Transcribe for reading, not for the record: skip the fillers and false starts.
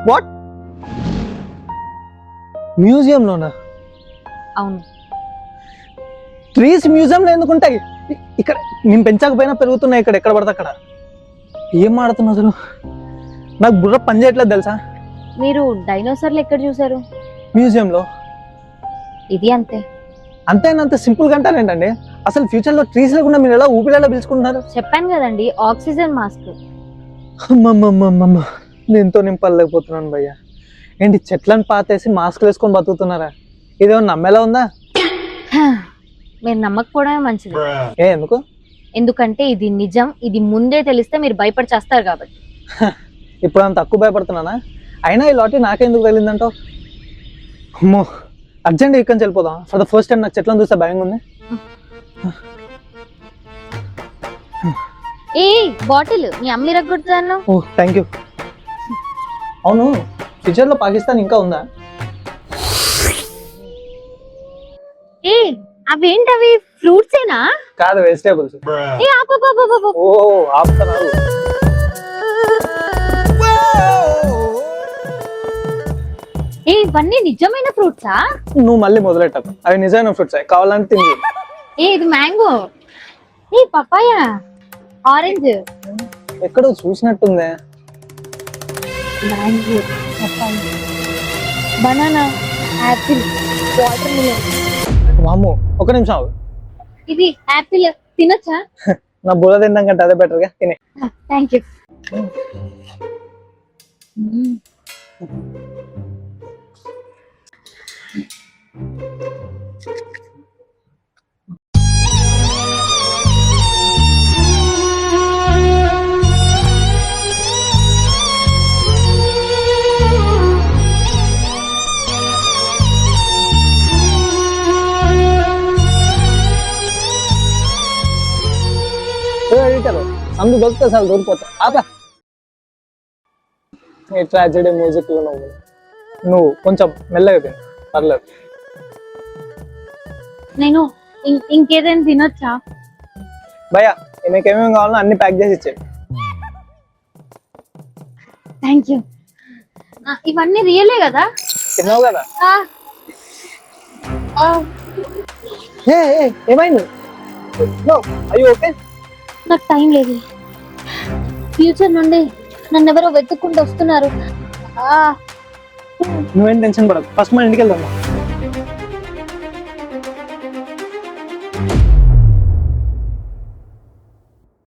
What? మ్యూజియంలోనా? అవును. Trees మ్యూజియంలో ఎందుకుంటాయి? ఇక్కడ నేను పెంచకపోయినా పెరుగుతున్నాయి ఇక్కడ ఎక్కడ పడితే అక్కడ. ఏం ఆడుతున్నా అసలు? నాకు బుర్ర పని చేయట్లేదు తెలుసా? మీరు డైనోసార్లు ఎక్కడ చూసారు? మ్యూజియంలో. ఇది అంతే. అంతేనంత సింపుల్ గా అంటారేంటండి? అసలు ఫ్యూచర్ లో ట్రీస్ లేకుండా మీరు ఎలా ఊపిరిలా పిలుచుకుంటున్నారు? చెప్పాను కదండి, ఆక్సిజన్ మాస్క్. అమ్మమ్మమ్మమ్మ, దీంతో నేను పడలేకపోతున్నాను భయ్య. ఏంటి చెట్లను పాతేసి మాస్క్ వేసుకొని బతుకుతున్నారా? ఇదేమన్నా నమ్మేలా ఉందా? మీరు నమ్మకపోవడమే మంచిది. ఎందుకు? ఎందుకంటే ఇది నిజం. ఇది ముందే తెలిస్తే మీరు భయపడి చేస్తారు కాబట్టి. ఇప్పుడు అంత తక్కువ భయపడుతున్నానా? అయినా ఈ లాటరీ నాకెందుకు తెలియదంటావు? అమ్మో, అర్జెంట్ ఇక్కడి నుంచి వెళ్ళిపోదాం. ఫర్ ద ఫస్ట్ టైం నాకు చెట్లను చూస్తే భయంగా ఉంది. ఏ బాటిల్ మీ అమ్మ రగ్గొడుతాను. ఓ థ్యాంక్ యూ. అవును, ఫ్యూచర్ లో పాకిస్తాన్ ఇంకా ఉందా? ఏ అవేంటవి? ఫ్రూట్స్ ఏనా? కాదు, వెజిటేబుల్స్. ఏ ఆపు. ఓ ఆపుతున్నారు. ఏ ఇవన్నీ నిజమైన ఫ్రూట్సా? నువ్వు మళ్ళీ మొదలెట్టావు. అవి నిజమైన ఫ్రూట్స్, కావాలంటే తిని. ఏ ఇది మ్యాంగో. ఏ పపాయ, ఆరెంజ్. ఎక్కడో చూసినట్టుందే. Mango, papaya, banana, apple, watermelon. వామ్మో, ఒక నిమిషం ఆగు. ఇది యాపిల్ తినొచ్చా? నా బుర్ర తినడం కంటే అదే బెటర్ గా తినే. Thank you. అందు దొరికితే సార్ దొరికిపోతా. ఆపా. ఈ ట్రాజెడీ మ్యూజిక్ లో నువ్వు కొంచెం మెల్లగా తిను, పర్లేదు. నేను ఇంకేదైనా తినొచ్చా? భయ్యా, నీకు ఏమేమి కావాలో అన్ని ప్యాక్ చేసి ఇచ్చేయి. Thank you. ఇవన్నీ రియలే కదా? తిన్నావు కదా? ఏమైంది? అయ్యో ఓకే. నాకు టైం లేదు. ఫ్యూచర్ నుండి నన్ను ఎవరో వెతుక్కుంటూ వస్తున్నారు. నువ్వేం టెన్షన్ పడకు, ఫస్ట్ మన ఇంటికి వెళ్దాం.